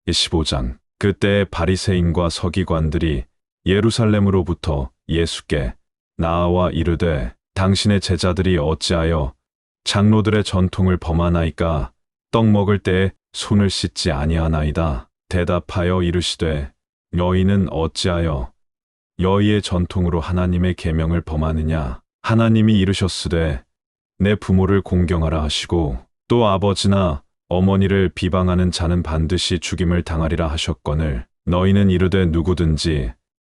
15장. 그때 바리새인과 서기관들이 예루살렘으로부터 예수께 나아와 이르되 당신의 제자들이 어찌하여 장로들의 전통을 범하나이까? 떡 먹을 때에 손을 씻지 아니하나이다. 대답하여 이르시되 너희는 어찌하여 너희의 전통으로 하나님의 계명을 범하느냐? 하나님이 이르셨으되 내 부모를 공경하라 하시고 또 아버지나 어머니를 비방하는 자는 반드시 죽임을 당하리라 하셨거늘 너희는 이르되 누구든지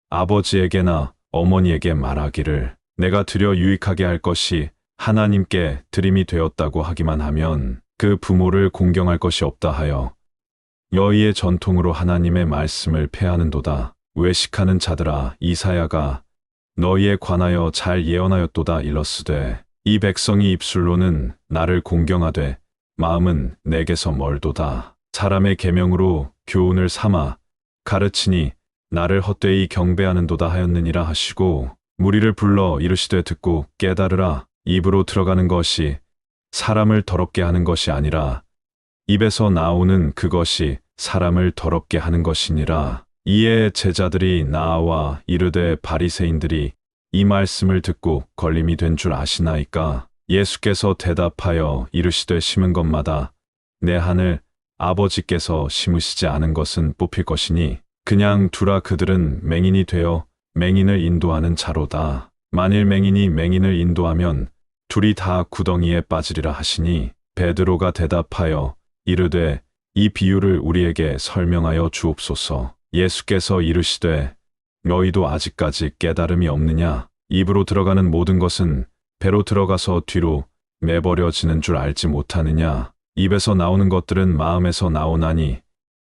아버지에게나 어머니에게 말하기를 내가 드려 유익하게 할 것이 하나님께 드림이 되었다고 하기만 하면 그 부모를 공경할 것이 없다 하여 너희의 전통으로 하나님의 말씀을 폐하는도다. 외식하는 자들아, 이사야가 너희에 관하여 잘 예언하였도다. 일렀으되 이 백성이 입술로는 나를 공경하되 마음은 내게서 멀도다. 사람의 계명으로 교훈을 삼아 가르치니 나를 헛되이 경배하는도다 하였느니라 하시고 무리를 불러 이르시되 듣고 깨달으라. 입으로 들어가는 것이 사람을 더럽게 하는 것이 아니라 입에서 나오는 그것이 사람을 더럽게 하는 것이니라. 이에 제자들이 나와 이르되 바리새인들이 이 말씀을 듣고 걸림이 된 줄 아시나이까? 예수께서 대답하여 이르시되 심은 것마다 내 하늘 아버지께서 심으시지 않은 것은 뽑힐 것이니 그냥 두라. 그들은 맹인이 되어 맹인을 인도하는 자로다. 만일 맹인이 맹인을 인도하면 둘이 다 구덩이에 빠지리라 하시니 베드로가 대답하여 이르되 이 비유를 우리에게 설명하여 주옵소서. 예수께서 이르시되 너희도 아직까지 깨달음이 없느냐? 입으로 들어가는 모든 것은 배로 들어가서 뒤로 매버려지는 줄 알지 못하느냐? 입에서 나오는 것들은 마음에서 나오나니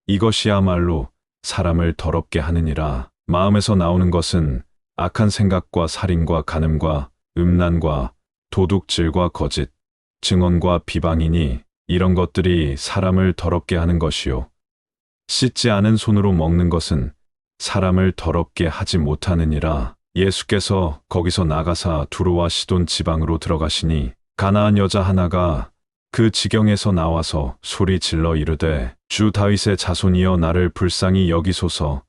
이것이야말로 사람을 더럽게 하느니라. 마음에서 나오는 것은 악한 생각과 살인과 간음과 음란과 도둑질과 거짓, 증언과 비방이니 이런 것들이 사람을 더럽게 하는 것이요. 씻지 않은 손으로 먹는 것은 사람을 더럽게 하지 못하느니라. 예수께서 거기서 나가사 두로와 시돈 지방으로 들어가시니 가나안 여자 하나가 그 지경에서 나와서 소리 질러 이르되 주 다윗의 자손이여 나를 불쌍히 여기소서.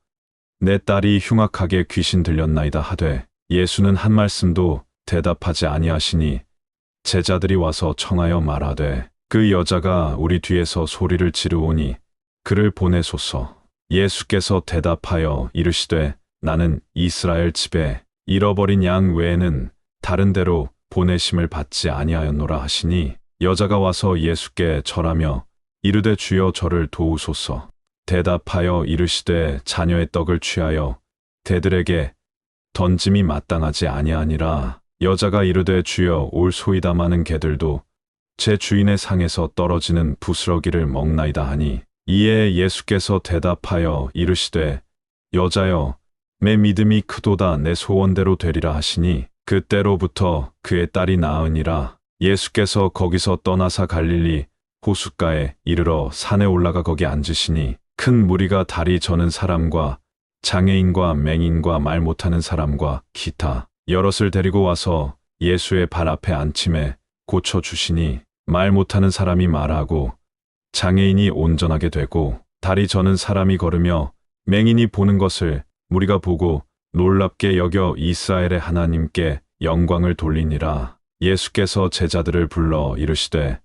내 딸이 흉악하게 귀신 들렸나이다 하되 예수는 한 말씀도 대답하지 아니하시니 제자들이 와서 청하여 말하되 그 여자가 우리 뒤에서 소리를 지르오니 그를 보내소서. 예수께서 대답하여 이르시되 나는 이스라엘 집에 잃어버린 양 외에는 다른 데로 보내심을 받지 아니하였노라 하시니 여자가 와서 예수께 절하며 이르되 주여 저를 도우소서. 대답하여 이르시되 자녀의 떡을 취하여 대들에게 던짐이 마땅하지 아니하니라. 여자가 이르되 주여 올소이다. 많은 개들도 제 주인의 상에서 떨어지는 부스러기를 먹나이다 하니 이에 예수께서 대답하여 이르시되 여자여 내 믿음이 크도다. 내 소원대로 되리라 하시니 그때로부터 그의 딸이 나으니라. 예수께서 거기서 떠나사 갈릴리 호숫가에 이르러 산에 올라가 거기 앉으시니 큰 무리가 다리 저는 사람과 장애인과 맹인과 말 못하는 사람과 기타 여럿을 데리고 와서 예수의 발 앞에 앉힘에 고쳐주시니 말 못하는 사람이 말하고 장애인이 온전하게 되고 다리 저는 사람이 걸으며 맹인이 보는 것을 무리가 보고 놀랍게 여겨 이스라엘의 하나님께 영광을 돌리니라. 예수께서 제자들을 불러 이르시되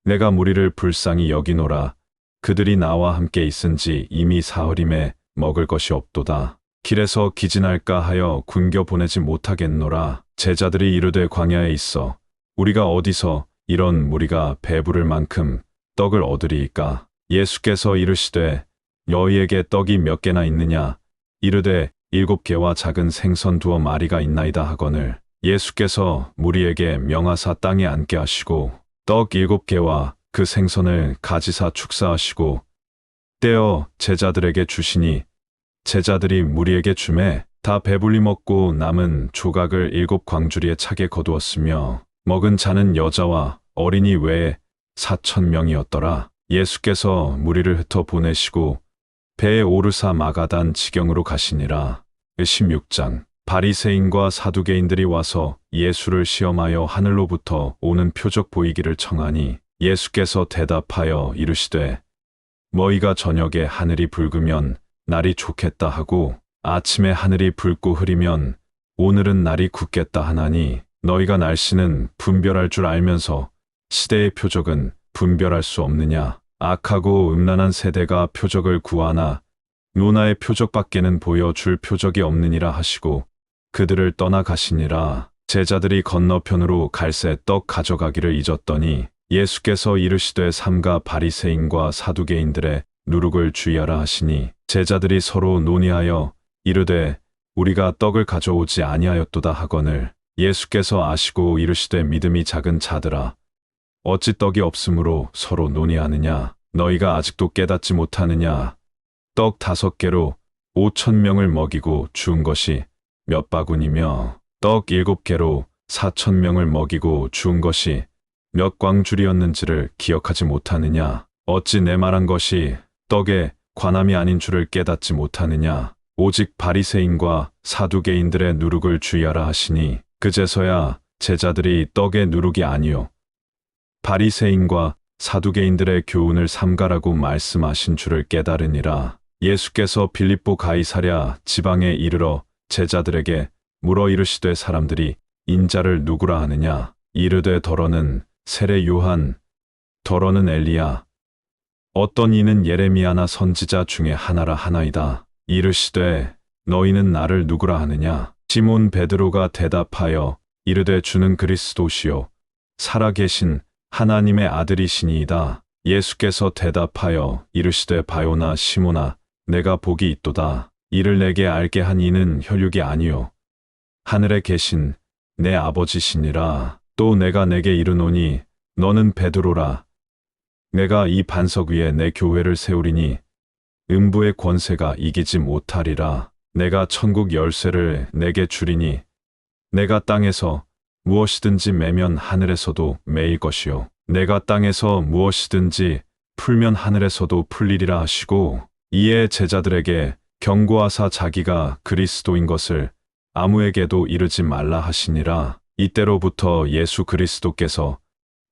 내가 무리를 불쌍히 여기노라. 그들이 나와 함께 있은지 이미 사흘임에 먹을 것이 없도다. 길에서 기진할까 하여 굶겨 보내지 못하겠노라. 제자들이 이르되 광야에 있어 우리가 어디서 이런 무리가 배부를 만큼 떡을 얻으리이까? 예수께서 이르시되 너희에게 떡이 몇 개나 있느냐? 이르되 7개와 작은 생선 2마리가 있나이다 하거늘 예수께서 무리에게 명하사 땅에 앉게 하시고 떡 7개와 그 생선을 가지사 축사하시고 떼어 제자들에게 주시니 제자들이 무리에게 주매 다 배불리 먹고 남은 조각을 7광주리에 차게 거두었으며 먹은 자는 여자와 어린이 외에 4,000명이었더라. 예수께서 무리를 흩어 보내시고 배에 오르사 마가단 지경으로 가시니라. 16장. 바리새인과 사두개인들이 와서 예수를 시험하여 하늘로부터 오는 표적 보이기를 청하니 예수께서 대답하여 이르시되 너희가 저녁에 하늘이 붉으면 날이 좋겠다 하고 아침에 하늘이 붉고 흐리면 오늘은 날이 굳겠다 하나니 너희가 날씨는 분별할 줄 알면서 시대의 표적은 분별할 수 없느냐. 악하고 음란한 세대가 표적을 구하나 노나의 표적밖에는 보여줄 표적이 없느니라 하시고 그들을 떠나가시니라. 제자들이 건너편으로 갈새 떡 가져가기를 잊었더니 예수께서 이르시되 삼가 바리새인과 사두개인들의 누룩을 주의하라 하시니 제자들이 서로 논의하여 이르되 우리가 떡을 가져오지 아니하였도다 하거늘 예수께서 아시고 이르시되 믿음이 작은 자들아 어찌 떡이 없으므로 서로 논의하느냐. 너희가 아직도 깨닫지 못하느냐. 떡 5개로 5,000명을 먹이고 주운 것이 몇 바구니며 떡 7개로 4,000명을 먹이고 주운 것이 몇 광줄이었는지를 기억하지 못하느냐. 어찌 내 말한 것이 떡에 관함이 아닌 줄을 깨닫지 못하느냐. 오직 바리새인과 사두개인들의 누룩을 주의하라 하시니 그제서야 제자들이 떡의 누룩이 아니요 바리새인과 사두개인들의 교훈을 삼가라고 말씀하신 줄을 깨달으니라. 예수께서 빌립보 가이사랴 지방에 이르러 제자들에게 물어 이르시되 사람들이 인자를 누구라 하느냐. 이르되 더러는 세례 요한, 더러는 엘리야, 어떤 이는 예레미야나 선지자 중에 하나라 하나이다. 이르시되 너희는 나를 누구라 하느냐. 시몬 베드로가 대답하여 이르되 주는 그리스도시요 살아계신 하나님의 아들이시니이다. 예수께서 대답하여 이르시되 바요나 시몬아 내가 복이 있도다. 이를 내게 알게 한 이는 혈육이 아니요 하늘에 계신 내 아버지시니라. 또 내가 내게 이르노니 너는 베드로라. 내가 이 반석 위에 내 교회를 세우리니 음부의 권세가 이기지 못하리라. 내가 천국 열쇠를 내게 주리니 내가 땅에서 무엇이든지 매면 하늘에서도 매일 것이요 내가 땅에서 무엇이든지 풀면 하늘에서도 풀리리라 하시고 이에 제자들에게 경고하사 자기가 그리스도인 것을 아무에게도 이르지 말라 하시니라. 이때로부터 예수 그리스도께서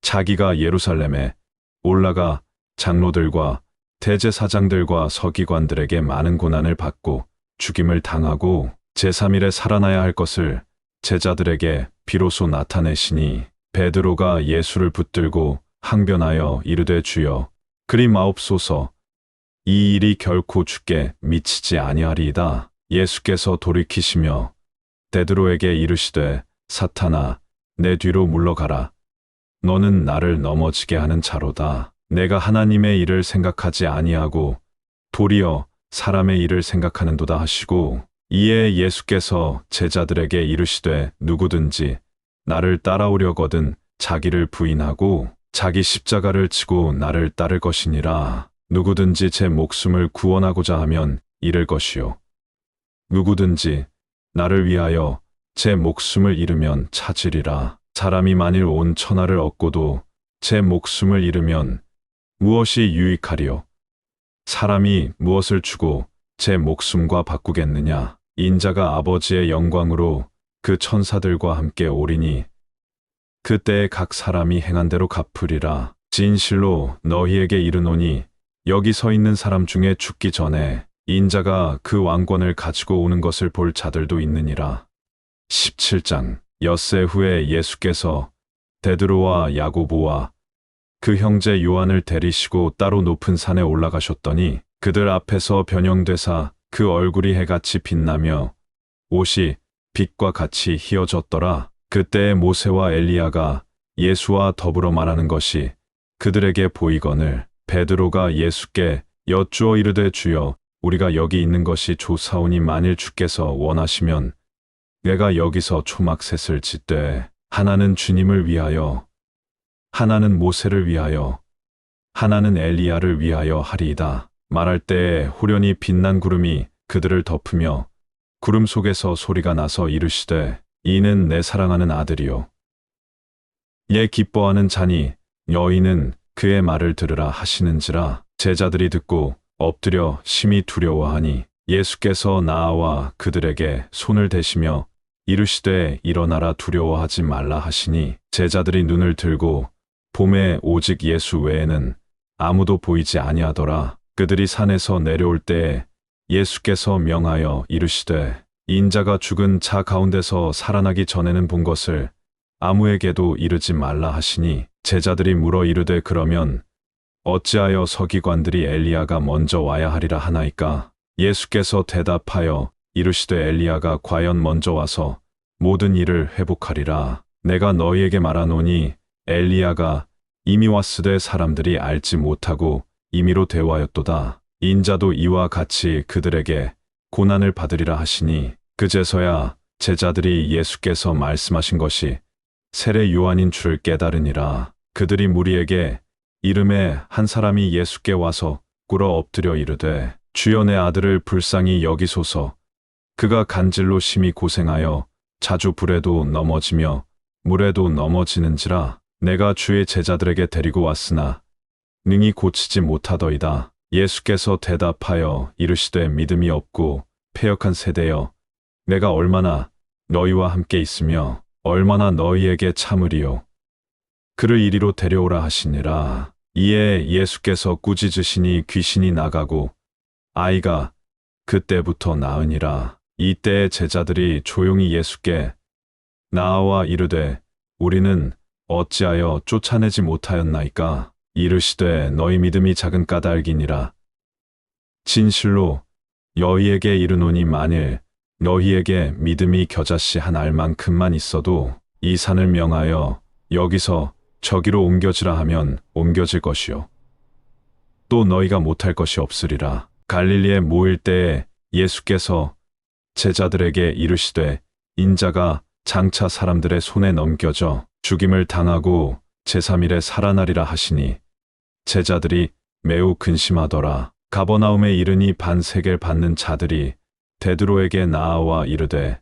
자기가 예루살렘에 올라가 장로들과 대제사장들과 서기관들에게 많은 고난을 받고 죽임을 당하고 제3일에 살아나야 할 것을 제자들에게 비로소 나타내시니 베드로가 예수를 붙들고 항변하여 이르되 주여 그리 마옵소서 이 일이 결코 주께 미치지 아니하리이다. 예수께서 돌이키시며 베드로에게 이르시되 사탄아 내 뒤로 물러가라. 너는 나를 넘어지게 하는 자로다. 내가 하나님의 일을 생각하지 아니하고 도리어 사람의 일을 생각하는도다 하시고 이에 예수께서 제자들에게 이르시되 누구든지 나를 따라오려거든 자기를 부인하고 자기 십자가를 지고 나를 따를 것이니라. 누구든지 제 목숨을 구원하고자 하면 잃을 것이요 누구든지 나를 위하여 제 목숨을 잃으면 찾으리라. 사람이 만일 온 천하를 얻고도 제 목숨을 잃으면 무엇이 유익하리요? 사람이 무엇을 주고 제 목숨과 바꾸겠느냐? 인자가 아버지의 영광으로 그 천사들과 함께 오리니 그때에 각 사람이 행한 대로 갚으리라. 진실로 너희에게 이르노니 여기 서 있는 사람 중에 죽기 전에 인자가 그 왕권을 가지고 오는 것을 볼 자들도 있느니라. 17장 엿새 후에 예수께서 베드로와 야고보와 그 형제 요한을 데리시고 따로 높은 산에 올라가셨더니 그들 앞에서 변형되사 그 얼굴이 해같이 빛나며 옷이 빛과 같이 희어졌더라. 그때 모세와 엘리야가 예수와 더불어 말하는 것이 그들에게 보이거늘 베드로가 예수께 여쭈어 이르되 주여 우리가 여기 있는 것이 좋사오니 만일 주께서 원하시면 내가 여기서 초막셋을 짓되 하나는 주님을 위하여 하나는 모세를 위하여 하나는 엘리야를 위하여 하리이다. 말할 때에 호련히 빛난 구름이 그들을 덮으며 구름 속에서 소리가 나서 이르시되 이는 내 사랑하는 아들이요 예 기뻐하는 자니 너희는 그의 말을 들으라 하시는지라. 제자들이 듣고 엎드려 심히 두려워하니 예수께서 나아와 그들에게 손을 대시며 이르시되 일어나라 두려워하지 말라 하시니 제자들이 눈을 들고 봄에 오직 예수 외에는 아무도 보이지 아니하더라. 그들이 산에서 내려올 때에 예수께서 명하여 이르시되 인자가 죽은 자 가운데서 살아나기 전에는 본 것을 아무에게도 이르지 말라 하시니 제자들이 물어 이르되 그러면 어찌하여 서기관들이 엘리야가 먼저 와야 하리라 하나이까? 예수께서 대답하여 이르시되 엘리야가 과연 먼저 와서 모든 일을 회복하리라. 내가 너희에게 말하노니 엘리야가 이미 왔으되 사람들이 알지 못하고 임의로 대화하였도다. 인자도 이와 같이 그들에게 고난을 받으리라 하시니 그제서야 제자들이 예수께서 말씀하신 것이 세례 요한인 줄 깨달으니라. 그들이 무리에게 이름에 한 사람이 예수께 와서 꿇어 엎드려 이르되 주여 내 아들을 불쌍히 여기소서. 그가 간질로 심히 고생하여 자주 불에도 넘어지며 물에도 넘어지는지라. 내가 주의 제자들에게 데리고 왔으나 능히 고치지 못하더이다. 예수께서 대답하여 이르시되 믿음이 없고 패역한 세대여, 내가 얼마나 너희와 함께 있으며 얼마나 너희에게 참으리요. 그를 이리로 데려오라 하시니라. 이에 예수께서 꾸짖으시니 귀신이 나가고 아이가 그때부터 나으니라. 이때에 제자들이 조용히 예수께 나아와 이르되 우리는 어찌하여 쫓아내지 못하였나이까? 이르시되 너희 믿음이 작은 까닭이니라. 진실로 너희에게 이르노니 만일 너희에게 믿음이 겨자씨 한 알만큼만 있어도 이 산을 명하여 여기서 저기로 옮겨지라 하면 옮겨질 것이요. 또 너희가 못할 것이 없으리라. 갈릴리에 모일 때에 예수께서 제자들에게 이르시되 인자가 장차 사람들의 손에 넘겨져 죽임을 당하고 제3일에 살아나리라 하시니 제자들이 매우 근심하더라. 가버나움에 이르니 반세겔 받는 자들이 베드로에게 나아와 이르되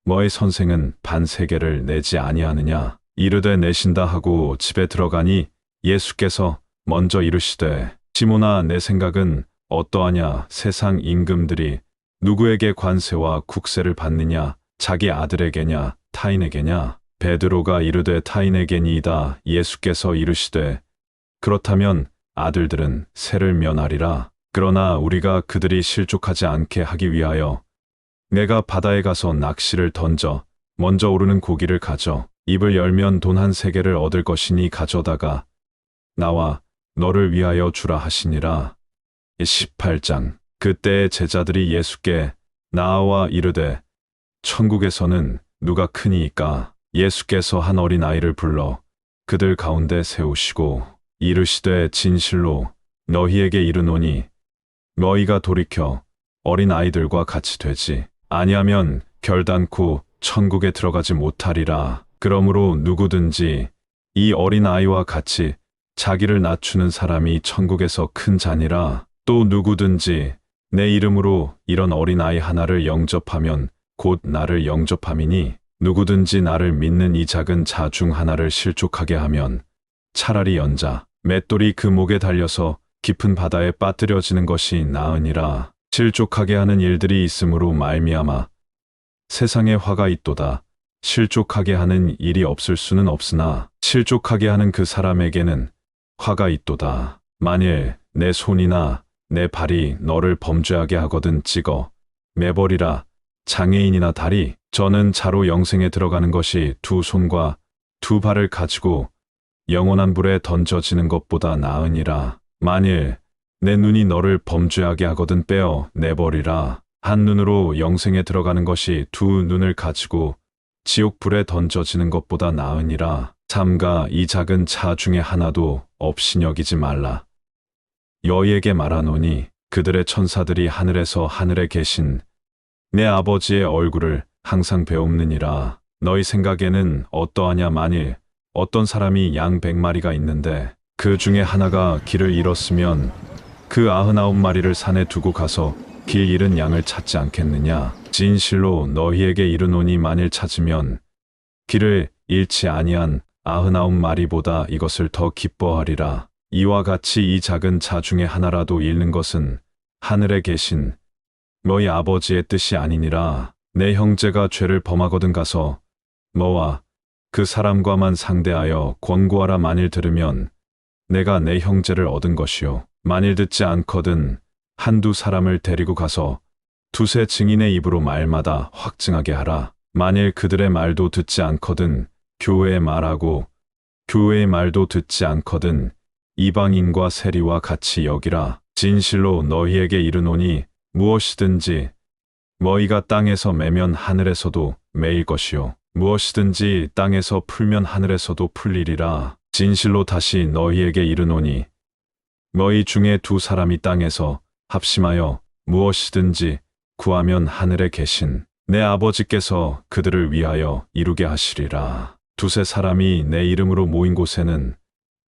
너의 선생은 반세겔을 내지 아니하느냐? 이르되 내신다 하고 집에 들어가니 예수께서 먼저 이르시되 시몬아 내 생각은 어떠하냐? 세상 임금들이 누구에게 관세와 국세를 받느냐? 자기 아들에게냐 타인에게냐? 베드로가 이르되 타인에게니이다. 예수께서 이르시되 그렇다면 아들들은 세를 면하리라. 그러나 우리가 그들이 실족하지 않게 하기 위하여 내가 바다에 가서 낚시를 던져 먼저 오르는 고기를 가져 입을 열면 돈 한 세겔을 얻을 것이니 가져다가 나와 너를 위하여 주라 하시니라. 18장. 그때에 제자들이 예수께 나아와 이르되 천국에서는 누가 크니이까? 예수께서 한 어린 아이를 불러 그들 가운데 세우시고 이르시되 진실로 너희에게 이르노니 너희가 돌이켜 어린 아이들과 같이 되지 아니하면 결단코 천국에 들어가지 못하리라. 그러므로 누구든지 이 어린 아이와 같이 자기를 낮추는 사람이 천국에서 큰 자니라. 또 누구든지 내 이름으로 이런 어린 아이 하나를 영접하면 곧 나를 영접함이니 누구든지 나를 믿는 이 작은 자 중 하나를 실족하게 하면 차라리 연자 맷돌이 그 목에 달려서 깊은 바다에 빠뜨려지는 것이 나으니라. 실족하게 하는 일들이 있으므로 말미암아 세상에 화가 있도다. 실족하게 하는 일이 없을 수는 없으나 실족하게 하는 그 사람에게는 화가 있도다. 만일 내 손이나 내 발이 너를 범죄하게 하거든 찍어 매버리라. 장애인이나 다리, 저는 자로 영생에 들어가는 것이 두 손과 두 발을 가지고 영원한 불에 던져지는 것보다 나으니라. 만일 내 눈이 너를 범죄하게 하거든 빼어 내버리라. 한 눈으로 영생에 들어가는 것이 두 눈을 가지고 지옥 불에 던져지는 것보다 나으니라. 삼가 이 작은 자 중에 하나도 없이 여기지 말라. 너희에게 말하노니 그들의 천사들이 하늘에서 하늘에 계신 내 아버지의 얼굴을 항상 배움느니라. 너희 생각에는 어떠하냐? 만일 어떤 사람이 양 100마리가 있는데 그 중에 하나가 길을 잃었으면 그 99마리를 산에 두고 가서 길 잃은 양을 찾지 않겠느냐? 진실로 너희에게 이르노니 만일 찾으면 길을 잃지 아니한 99마리보다 이것을 더 기뻐하리라. 이와 같이 이 작은 자 중에 하나라도 잃는 것은 하늘에 계신 너희 아버지의 뜻이 아니니라. 내 형제가 죄를 범하거든 가서 너와 그 사람과만 상대하여 권고하라. 만일 들으면 내가 내 형제를 얻은 것이요 만일 듣지 않거든 한두 사람을 데리고 가서 두세 증인의 입으로 말마다 확증하게 하라. 만일 그들의 말도 듣지 않거든 교회의 말하고 교회의 말도 듣지 않거든 이방인과 세리와 같이 여기라. 진실로 너희에게 이르노니 무엇이든지 너희가 땅에서 매면 하늘에서도 매일 것이요 무엇이든지 땅에서 풀면 하늘에서도 풀리리라. 진실로 다시 너희에게 이르노니 너희 중에 두 사람이 땅에서 합심하여 무엇이든지 구하면 하늘에 계신 내 아버지께서 그들을 위하여 이루게 하시리라. 두세 사람이 내 이름으로 모인 곳에는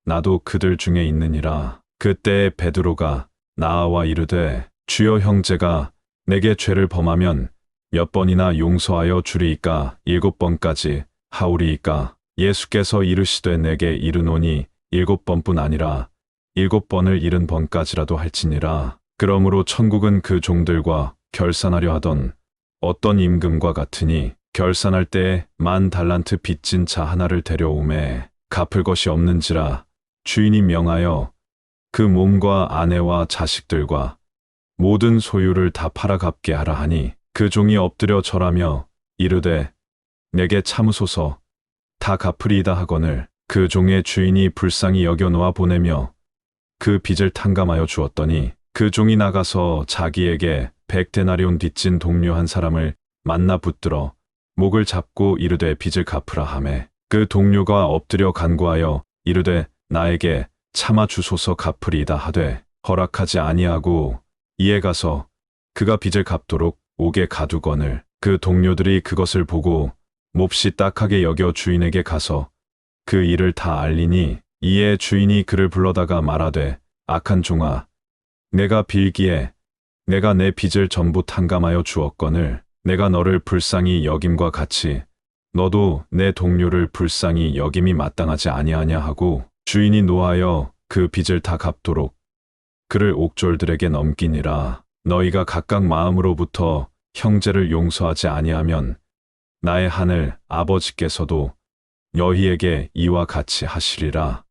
나도 그들 중에 있느니라. 그때에 베드로가 나아와 이르되 주여 형제가 내게 죄를 범하면 몇 번이나 용서하여 주리이까 7번까지 하오리이까. 예수께서 이르시되 내게 이르노니 7번뿐 아니라 7번을 70번까지라도 할지니라. 그러므로 천국은 그 종들과 결산하려 하던 어떤 임금과 같으니 결산할 때에 10,000달란트 빚진 자 하나를 데려오매 갚을 것이 없는지라 주인이 명하여 그 몸과 아내와 자식들과 모든 소유를 다 팔아 갚게 하라 하니 그 종이 엎드려 절하며 이르되 내게 참으소서 다 갚으리이다 하거늘 그 종의 주인이 불쌍히 여겨 놓아 보내며 그 빚을 탕감하여 주었더니 그 종이 나가서 자기에게 100데나리온 빚진 동료 한 사람을 만나 붙들어 목을 잡고 이르되 빚을 갚으라 하매 그 동료가 엎드려 간구하여 이르되 나에게 참아 주소서 갚으리이다 하되 허락하지 아니하고 이에 가서 그가 빚을 갚도록 옥에 가두거늘 그 동료들이 그것을 보고 몹시 딱하게 여겨 주인에게 가서 그 일을 다 알리니 이에 주인이 그를 불러다가 말하되 악한 종아 내가 빌기에 내가 내 빚을 전부 탕감하여 주었거늘 내가 너를 불쌍히 여김과 같이 너도 내 동료를 불쌍히 여김이 마땅하지 아니하냐 하고 주인이 노하여 그 빚을 다 갚도록 그를 옥졸들에게 넘기니라. 너희가 각각 마음으로부터 형제를 용서하지 아니하면 나의 하늘 아버지께서도 너희에게 이와 같이 하시리라.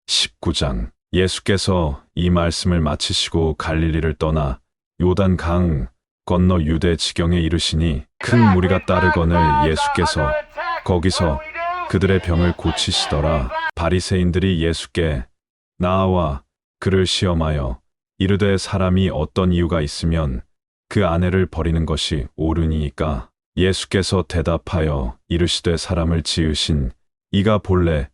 19장. 예수께서 이 말씀을 마치시고 갈릴리를 떠나 요단 강 건너 유대 지경에 이르시니 큰 무리가 따르거늘 예수께서 거기서 그들의 병을 고치시더라. 바리새인들이 예수께 나아와 그를 시험하여 이르되 사람이 어떤 이유가 있으면 그 아내를 버리는 것이 옳으니이까. 예수께서 대답하여 이르시되 사람을 지으신 이가 본래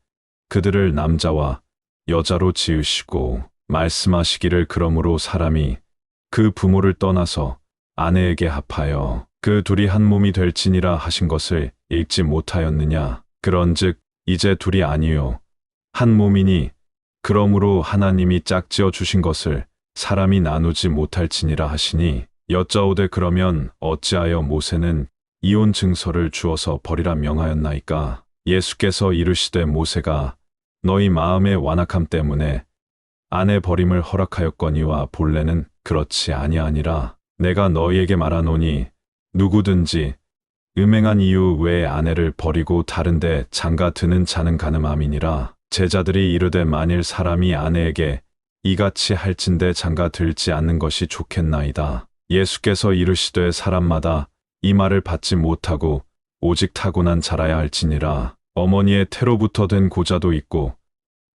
그들을 남자와 여자로 지으시고 말씀하시기를 그러므로 사람이 그 부모를 떠나서 아내에게 합하여 그 둘이 한 몸이 될지니라 하신 것을 읽지 못하였느냐. 그런즉 이제 둘이 아니요 한 몸이니 그러므로 하나님이 짝지어 주신 것을 사람이 나누지 못할지니라 하시니 여짜오되 그러면 어찌하여 모세는 이혼 증서를 주어서 버리라 명하였나이까. 예수께서 이르시되 모세가 너희 마음의 완악함 때문에 아내 버림을 허락하였거니와 본래는 그렇지 아니하니라. 내가 너희에게 말하노니 누구든지 음행한 이유 외에 아내를 버리고 다른데 장가 드는 자는 간음함이니라. 제자들이 이르되 만일 사람이 아내에게 이같이 할진대 장가 들지 않는 것이 좋겠나이다. 예수께서 이르시되 사람마다 이 말을 받지 못하고 오직 타고난 자라야 할지니라. 어머니의 태로부터 된 고자도 있고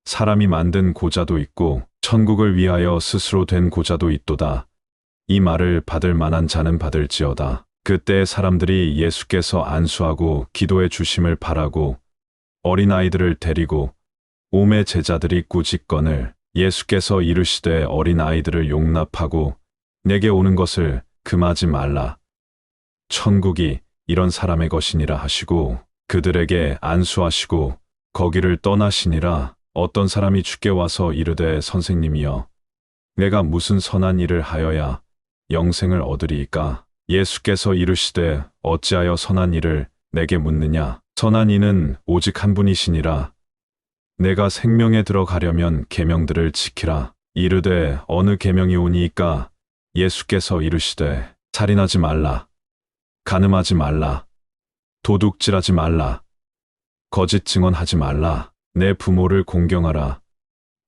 사람이 만든 고자도 있고 천국을 위하여 스스로 된 고자도 있도다. 이 말을 받을 만한 자는 받을지어다. 그때 사람들이 예수께서 안수하고 기도해 주심을 바라고 어린아이들을 데리고 오매 제자들이 꾸짖거늘 예수께서 이르시되 어린아이들을 용납하고 내게 오는 것을 금하지 말라. 천국이 이런 사람의 것이니라 하시고 그들에게 안수하시고 거기를 떠나시니라. 어떤 사람이 주께 와서 이르되 선생님이여 내가 무슨 선한 일을 하여야 영생을 얻으리이까. 예수께서 이르시되 어찌하여 선한 일을 내게 묻느냐. 선한 이는 오직 한 분이시니라. 내가 생명에 들어가려면 계명들을 지키라. 이르되 어느 계명이 오니이까. 예수께서 이르시되 살인하지 말라. 간음하지 말라. 도둑질하지 말라. 거짓 증언하지 말라. 내 부모를 공경하라.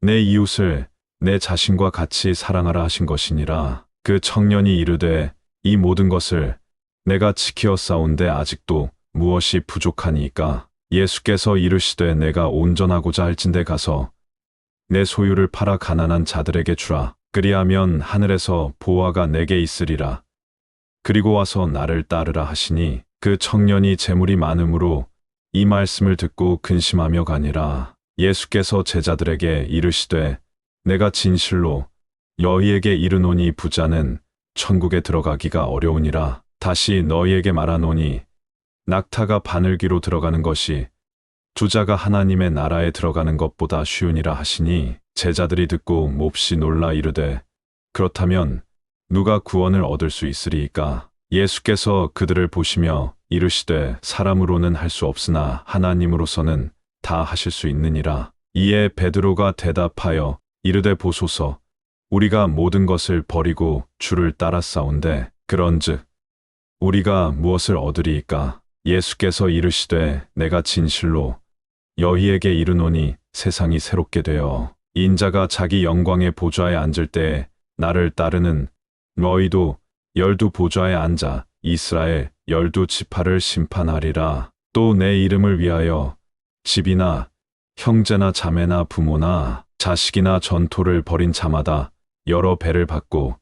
내 이웃을 내 자신과 같이 사랑하라 하신 것이니라. 그 청년이 이르되 이 모든 것을 내가 지키어 싸운데 아직도 무엇이 부족하니이까? 예수께서 이르시되 내가 온전하고자 할진대 가서 내 소유를 팔아 가난한 자들에게 주라. 그리하면 하늘에서 보화가 내게 있으리라. 그리고 와서 나를 따르라 하시니 그 청년이 재물이 많음으로 이 말씀을 듣고 근심하며 가니라. 예수께서 제자들에게 이르시되 내가 진실로 너희에게 이르노니 부자는 천국에 들어가기가 어려우니라. 다시 너희에게 말하노니 낙타가 바늘귀로 들어가는 것이 주자가 하나님의 나라에 들어가는 것보다 쉬우니라 하시니 제자들이 듣고 몹시 놀라 이르되 그렇다면 누가 구원을 얻을 수 있으리이까? 예수께서 그들을 보시며 이르시되 사람으로는 할 수 없으나 하나님으로서는 다 하실 수 있느니라. 이에 베드로가 대답하여 이르되 보소서 우리가 모든 것을 버리고 주를 따랐사온데 그런즉 우리가 무엇을 얻으리이까? 예수께서 이르시되 내가 진실로 너희에게 이르노니 세상이 새롭게 되어 인자가 자기 영광의 보좌에 앉을 때에 나를 따르는 너희도 12 보좌에 앉아 이스라엘 12 지파를 심판하리라. 또 내 이름을 위하여 집이나 형제나 자매나 부모나 자식이나 전토를 벌인 자마다 여러 배를 받고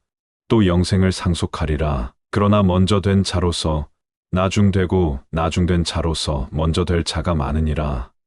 또 영생을 상속하리라. 그러나 먼저 된 자로서 나중되고 나중된 자로서 먼저 될 자가 많으니라.